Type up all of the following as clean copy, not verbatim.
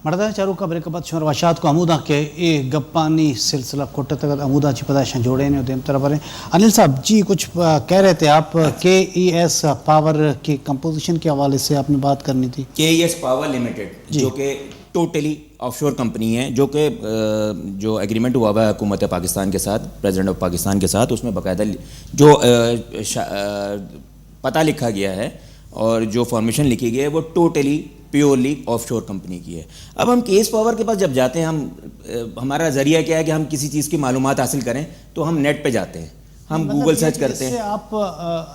مردانچارو کا بریک شمار واشات کو عمودہ کے یہ گپانی سلسلہ کوٹے تک عمودہ چی پیدائشاں جوڑے ہیں دیم طرح پر انل صاحب جی کچھ کہہ رہے تھے آپ کے ای ایس پاور کی کمپوزیشن کے حوالے سے آپ نے بات کرنی تھی. کے ای ایس پاور لمیٹڈ جو کہ ٹوٹلی آف شور کمپنی ہے, جو کہ جو ایگریمنٹ ہوا ہوا ہے حکومت پاکستان کے ساتھ, پریزیڈنٹ آف پاکستان کے ساتھ, اس میں باقاعدہ جو پتہ لکھا گیا ہے اور جو فارمیشن لکھی گئی ہے وہ ٹوٹلی پیورلی آف شور کمپنی کی ہے. اب ہم کے ایس پاور کے پاس جب جاتے ہیں, ہمارا ذریعہ کیا ہے کہ ہم کسی چیز کی معلومات حاصل کریں تو ہم نیٹ پہ جاتے ہیں, ہم گوگل سرچ کرتے ہیں. آپ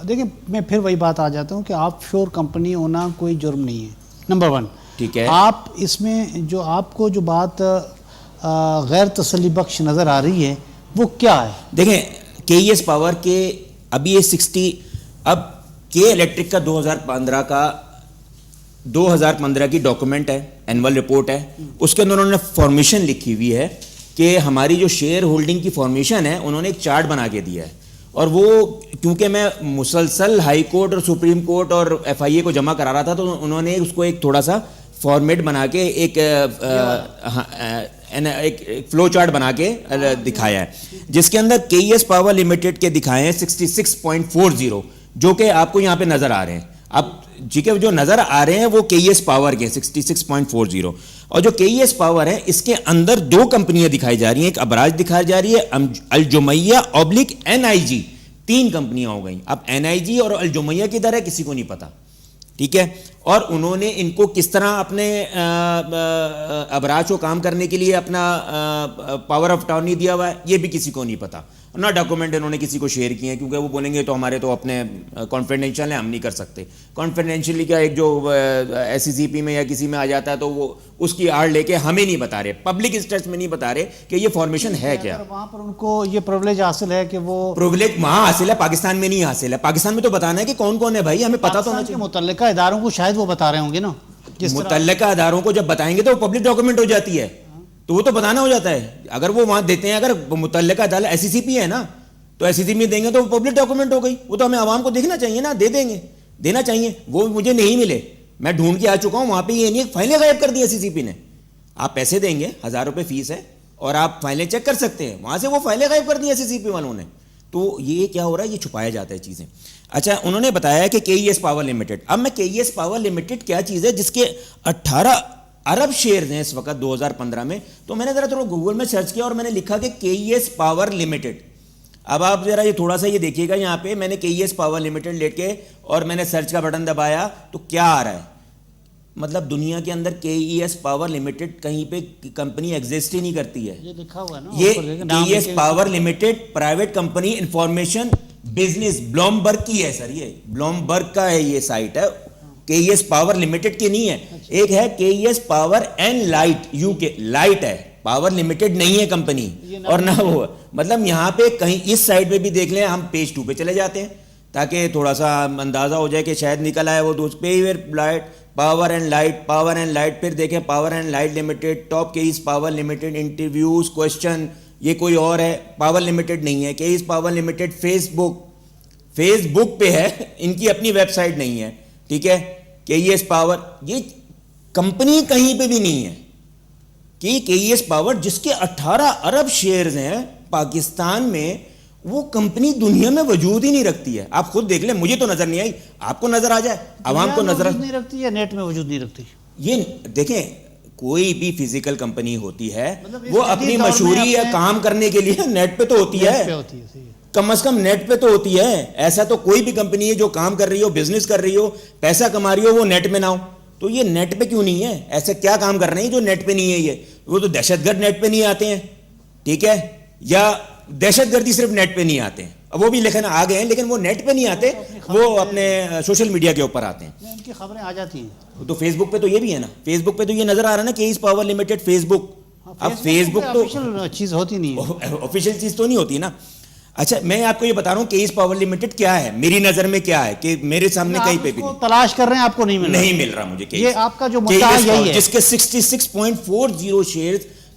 دیکھیں میں پھر وہی بات آ جاتا ہوں کہ آف شور کمپنی ہونا کوئی جرم نہیں ہے, نمبر ون. ٹھیک ہے, آپ اس میں جو آپ کو جو بات غیر تسلی بخش نظر آ رہی ہے وہ کیا ہے؟ دیکھیں کے ای ایس پاور کے ابھی یہ 60 اب کے الیکٹرک کا 2015 کی ڈاکومنٹ ہے, اینول رپورٹ ہے, اس کے اندر انہوں نے فارمیشن لکھی ہوئی ہے کہ ہماری جو شیئر ہولڈنگ کی فارمیشن ہے انہوں نے ایک چارٹ بنا کے دیا ہے. اور وہ کیونکہ میں مسلسل ہائی کورٹ اور سپریم کورٹ اور ایف آئی اے کو جمع کرا رہا تھا تو انہوں نے اس کو ایک تھوڑا سا فارمیٹ بنا کے ایک فلو چارٹ بنا کے دکھایا ہے, جس کے اندر کے ای ایس پاور لمیٹڈ کے دکھائے ہیں 66.40 جو کہ آپ کو یہاں پہ نظر آ رہے ہیں. اب ٹھیک ہے, جو نظر آ رہے ہیں وہ کے ای ایس پاور کے 66.40 اور جو کے ای ایس پاور ہے اس کے اندر دو کمپنیاں دکھائی جا رہی ہیں, ایک ابراج دکھائی جا رہی ہے, الجمیہ / NIG, 3 کمپنیاں ہو گئیں. اب NIG اور الجمیہ کدھر ہے کسی کو نہیں پتا, ٹھیک ہے. اور انہوں نے ان کو کس طرح اپنے ابراج کو کام کرنے کے لیے اپنا پاور آف اٹارنی دیا ہوا ہے یہ بھی کسی کو نہیں پتا, نہ ڈاکومنٹ انہوں نے کسی کو شیئر کیے ہیں, کیونکہ وہ بولیں گے تو ہمارے تو اپنے کانفیڈینشیل ہیں, ہم نہیں کر سکتے. کانفیڈینشیلی کا ایک جو SECP میں یا کسی میں آ جاتا ہے تو وہ اس کی آڑ لے کے ہمیں نہیں بتا رہے, پبلک انٹرسٹ میں نہیں بتا رہے کہ یہ فارمیشن ہے کیا. وہاں پر ان کو یہ پرولیج حاصل ہے کہ وہ پرولیج وہاں حاصل ہے, پاکستان میں نہیں حاصل ہے. پاکستان میں تو بتانا ہے کہ کون کون ہے بھائی, ہمیں پتا تو ہونا چاہیے. متعلقہ اداروں کو شاید وہ بتا رہے ہوں گے نا, متعلقہ اداروں کو جب بتائیں گے تو وہ پبلک ڈاکومنٹ ہو جاتی ہے, تو وہ تو بتانا ہو جاتا ہے. اگر وہ وہاں دیتے ہیں, اگر متعلقہ عدالت SECP ہے نا تو SECP میں دیں گے تو وہ پبلک ڈاکومنٹ ہو گئی, وہ تو ہمیں عوام کو دیکھنا چاہیے نا, دے دیں گے, دینا چاہیے. وہ مجھے نہیں ملے, میں ڈھونڈ کے آ چکا ہوں وہاں پہ, یہ نہیں فائلیں غائب کر دی SECP نے. آپ پیسے دیں گے, 1000 روپے فیس ہے, اور آپ فائلیں چیک کر سکتے ہیں, وہاں سے وہ فائلیں غائب کر دی SECP والوں نے. تو یہ کیا ہو رہا ہے, یہ چھپایا جاتا ہے چیزیں. اچھا, انہوں نے بتایا کہ کے ای ایس پاور لمیٹڈ, اب میں کے ای ایس پاور لمیٹڈ کیا چیز ہے جس کے 18 ارب شیئرز ہیں اس وقت 2015 میں. تو میں نے ذرا تھوڑا گوگل میں سرچ کیا اور میں نے لکھا کہ کے ای ایس پاور لمیٹڈ. اب آپ ذرا یہ تھوڑا سا یہ دیکھیے گا, یہاں پہ میں نے کے ای ایس پاور لمیٹڈ لے کے اور میں نے سرچ کا بٹن دبایا تو کیا آ رہا ہے, مطلب دنیا کے اندر کے ای ایس پاور لمیٹڈ کہیں پہ کمپنی ایگزسٹ ہی نہیں کرتی ہے. یہ لکھا ہوا ہے نا, یہ کے E S power limited private company information business Bloomberg کی ہے سر, یہ بلومبرگ کا ہے, یہ سائٹ ہے. K E S power limited کی نہیں ہے. ایک ہے K E S power and light UK, light ہے, پاور لمیٹڈ نہیں ہے کمپنی, اور نہ وہ مطلب یہاں پہ کہیں اس سائٹ پہ بھی دیکھ لیں, ہم پیج 2 پہ چلے جاتے ہیں تاکہ تھوڑا سا اندازہ ہو جائے کہ شاید نکل آئے وہ دوست پہ لائٹ پاور اینڈ لائٹ, پھر دیکھیں power and light limited, top K E S power limited, interviews question, یہ کوئی اور ہے, پاور لمیٹڈ نہیں ہے. K E S power limited Facebook پہ ہے, ان کی اپنی ویب سائٹ نہیں ہے, ٹھیک ہے. کے ای ایس پاور یہ کمپنی کہیں پہ بھی نہیں ہے کہ کے ای ایس پاور جس کے 18 ارب شیئرز ہیں پاکستان میں, وہ کمپنی دنیا میں وجود ہی نہیں رکھتی ہے. آپ خود دیکھ لیں, مجھے تو نظر نہیں آئی, آپ کو نظر آ جائے, عوام کو نظر نہیں رکھتی یا نیٹ میں وجود نہیں رکھتی. یہ دیکھیں کوئی بھی فزیکل کمپنی ہوتی ہے وہ اپنی مشہوری یا کام کرنے کے لیے نیٹ پہ تو ہوتی ہے, کم از کم نیٹ پہ تو ہوتی ہے. ایسا تو کوئی بھی کمپنی ہے جو کام کر رہی ہو, بزنس کر رہی ہو, پیسہ کما رہی ہو, وہ نیٹ میں نہ ہو. تو یہ نیٹ پہ کیوں نہیں ہے, ایسے کیا کام کر رہے ہیں جو نیٹ پہ نہیں ہے. یہ وہ تو دہشت گرد نیٹ پہ نہیں آتے ہیں, ٹھیک ہے, یا دہشت گردی صرف نیٹ پہ نہیں آتے ہیں, وہ بھی لیکن آ گئے ہیں لیکن وہ نیٹ پہ نہیں آتے, وہ اپنے سوشل میڈیا کے اوپر آتے ہیں, ان کی خبریں آ جاتی ہیں. تو فیس بک پہ تو یہ بھی ہے نا, فیس بک پہ تو یہ نظر آ رہا ہے نا کہ اس پاور لمیٹڈ فیس بک. اب فیس بک تو چیز ہوتی نہیں ہے, آفیشیل چیز تو نہیں ہوتی نا. اچھا, میں آپ کو یہ بتا رہا ہوں کہ اس پاور لمیٹڈ کیا ہے, میری نظر میں کیا ہے, کہ میرے سامنے کہیں پہ بھی تلاش کر رہے ہیں, آپ کو نہیں مل رہا مجھے. یہ آپ کا جو مدعا یہی ہے جس کے 66.40 شیئرز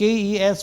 KES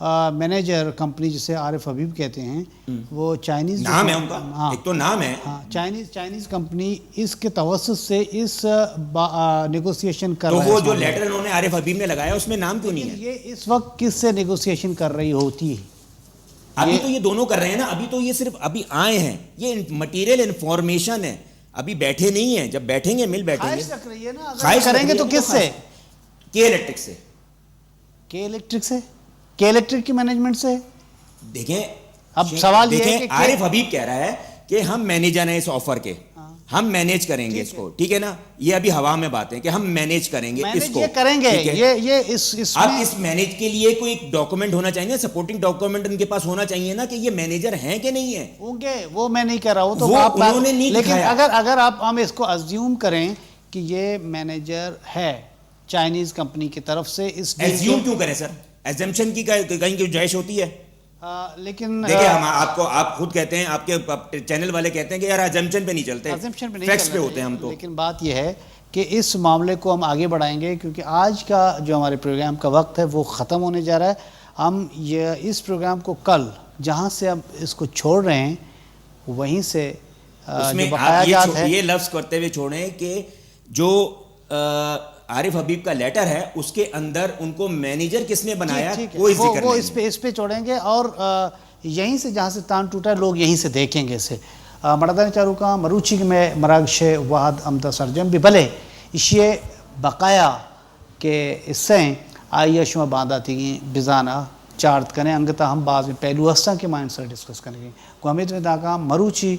مینیجر کمپنی جسے عارف حبیب کہتے ہیں وہ چائنیز نام ہے ان کا، ایک تو نام ہے، ہاں چائنیز کمپنی اس کے توسط سے اس نیگوسیشن کر تو رہا ہے. وہ جو لیٹر انہوں نے عارف حبیب نے لگایا اس میں نام کیوں نہیں ہے؟ یہ اس وقت کس سے نیگوسیشن کر رہی ہوتی ہے؟ ابھی تو یہ دونوں کر رہے ہیں نا، ابھی تو یہ صرف ابھی آئے ہیں، یہ مٹیریل انفارمیشن ہے، ابھی بیٹھے نہیں ہیں، جب بیٹھیں گے مل بیٹھیں گے. خواہش رکھ رہی ہے نا، خواہش کریں گے تو کس سے؟ کے الیکٹرک سے. کے الیکٹرک سے؟ کے الیکٹرک کی مینجمنٹ سے؟ دیکھیں اب سوال یہ ہے کہ عارف حبیب کہہ رہا ہے کہ ہم مینیجر ہیں اس آفر کے، ہم مینیج کریں گے اس کو، ٹھیک ہے نا، یہ ابھی ہوا میں باتیں کہ ہم مینیج کریں گے اس کو، یہ کریں گے، یہ اس اب اس مینیج کے لیے کوئی ڈاکومنٹ ہونا چاہیے، سپورٹنگ ڈاکومنٹ ان کے پاس ہونا چاہیے نا کہ یہ مینیجر ہیں کہ نہیں ہیں. ہوں گے، وہ میں نہیں کہہ رہا ہوں تو وہ انہوں نے نہیں لیکن دکھایا. اگر آپ ہم اس کو ازیوم کریں کہ یہ مینیجر ہے چائنیز کمپنی کی طرف سے، اس ایزیوم کیوں کریں سر؟ ایزمپشن کی کہیں گنجائش ہوتی ہے؟ لیکن دیکھیں آپ خود کہتے ہیں، آپ کے چینل والے کہتے ہیں کہ یار ایزمپشن پہ نہیں چلتے، فیکٹس پہ ہوتے ہیں ہم تو. لیکن بات یہ ہے کہ اس معاملے کو ہم آگے بڑھائیں گے کیونکہ آج کا جو ہمارے پروگرام کا وقت ہے وہ ختم ہونے جا رہا ہے. ہم اس پروگرام کو کل جہاں سے ہم اس کو چھوڑ رہے ہیں وہیں سے اس میں جو بقایا جات ہے، یہ لفظ کرتے ہوئے چھوڑیں کہ جو عارف حبیب کا لیٹر ہے اس کے اندر ان کو مینیجر کس نے بنایا کوئی ذکر وہ نہیں. اس پہ چھوڑیں گے اور یہیں سے جہاں سے تان ٹوٹا ہے لوگ یہیں سے دیکھیں گے اسے. مردان چاروکا مروچی میں مراگش وحد امدہ سرجم بھی بھلے اشیے بقایا کے اس سے آئیے شما باندھا تھی بزانا چارت کریں انگتا ہم بعض میں پہلو ہستہ کے مائنڈ سے ڈسکس کریں گے کو ہمیں داکا مروچی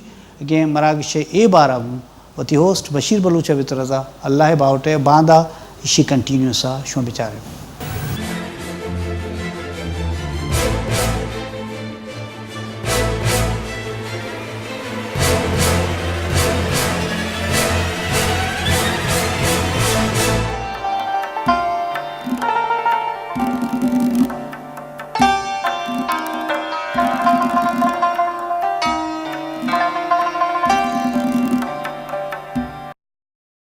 گے مراگش اے بارہ ہوں وتی ہوسٹ بشیر بلوچ ابت رضا اللہ باوٹے باندھا اشی کنٹینیو سا شما بیچارے